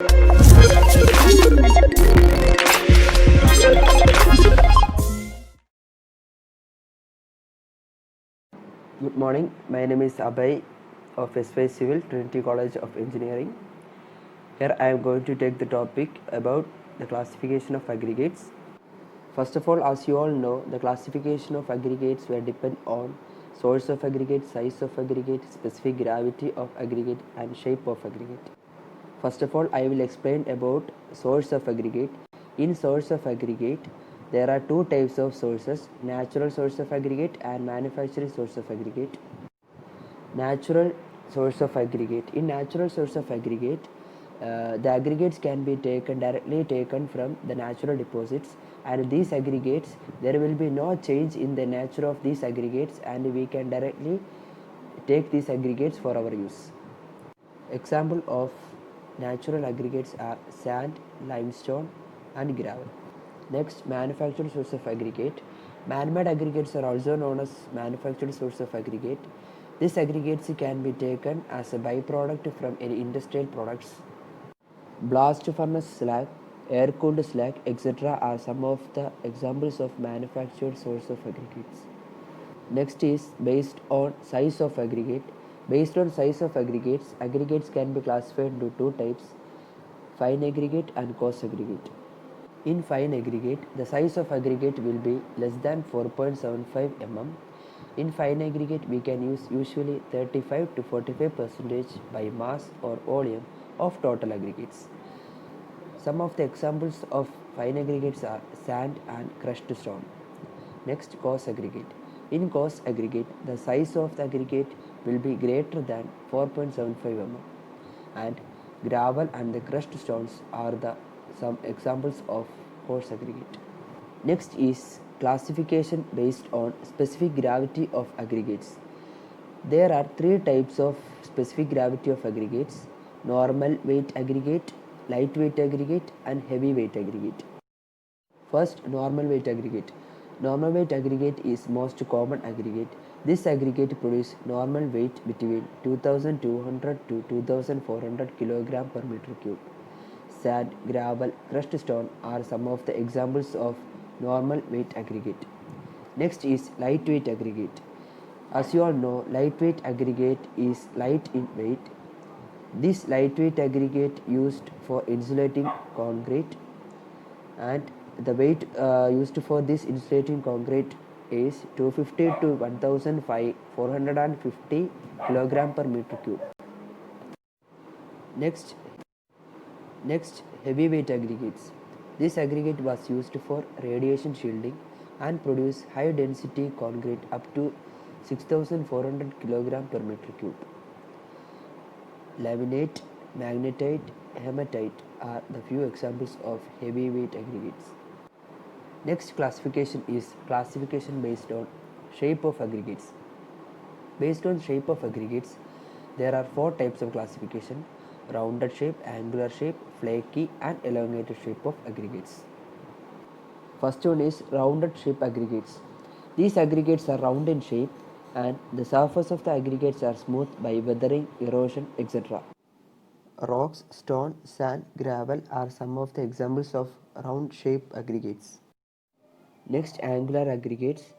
Good morning. My name is Abhay of SY Civil, Trinity College of Engineering. Here I am going to take the topic about the classification of aggregates. First of all, as you all know, the classification of aggregates will depend on source of aggregate, size of aggregate, specific gravity of aggregate and shape of aggregate. First of all, I will explain about source of aggregate. In source of aggregate, there are two types of sources: natural source of aggregate and manufactured source of aggregate. Natural source of aggregate. In natural source of aggregate, the aggregates can be directly taken from the natural deposits, and these aggregates, there will be no change in the nature of these aggregates, and we can directly take these aggregates for our use. Example of natural aggregates are sand, limestone and gravel. Next, manufactured source of aggregate. Man-made aggregates are also known as manufactured source of aggregate. These aggregates can be taken as a byproduct from any industrial products. Blast furnace slag, air-cooled slag, etc. are some of the examples of manufactured source of aggregates. Next is based on size of aggregate. Based on size of aggregates, aggregates can be classified into two types: fine aggregate and coarse aggregate. In fine aggregate, the size of aggregate will be less than 4.75 mm. In fine aggregate, we can use usually 35 to 45% by mass or volume of total aggregates. Some of the examples of fine aggregates are sand and crushed stone. Next, coarse aggregate. In coarse aggregate, the size of the aggregate will be greater than 4.75 mm, and gravel and the crushed stones are some examples of coarse aggregate. Next is classification based on specific gravity of aggregates. There are three types of specific gravity of aggregates: normal weight aggregate, lightweight aggregate and heavyweight aggregate. First, normal weight aggregate. Normal weight aggregate is most common aggregate. This aggregate produces normal weight between 2200 to 2400 kg per meter cube. Sand, gravel, crushed stone are some of the examples of normal weight aggregate. Next is lightweight aggregate. As you all know, lightweight aggregate is light in weight. This lightweight aggregate used for insulating concrete, and the weight used for this insulating concrete is 250 to 1450 kg per meter cube. Next, heavyweight aggregates. This aggregate was used for radiation shielding and produce high density concrete up to 6400 kg per meter cube. Laminate, magnetite, hematite are the few examples of heavyweight aggregates. Next classification is classification based on shape of aggregates. Based on shape of aggregates, there are four types of classification: rounded shape, angular shape, flaky and elongated shape of aggregates. First one is rounded shape aggregates. These aggregates are round in shape and the surface of the aggregates are smooth by weathering, erosion, etc. Rocks, stone, sand, gravel are some of the examples of round shape aggregates. Next, angular aggregates.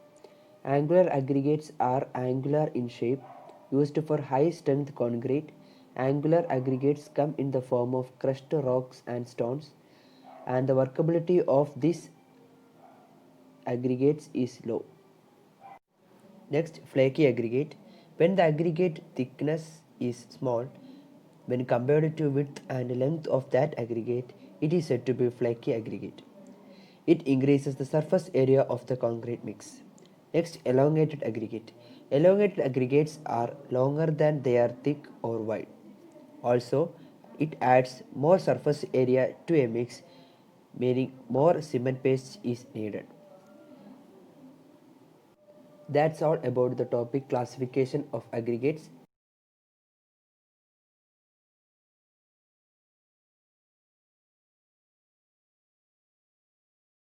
Angular aggregates are angular in shape, used for high strength concrete. Angular aggregates come in the form of crushed rocks and stones, and the workability of these aggregates is low. Next, flaky aggregate. When the aggregate thickness is small, when compared to width and length of that aggregate, it is said to be flaky aggregate. It increases the surface area of the concrete mix. Next, elongated aggregate. Elongated aggregates are longer than they are thick or wide. Also, it adds more surface area to a mix, meaning more cement paste is needed. That's all about the topic classification of aggregates.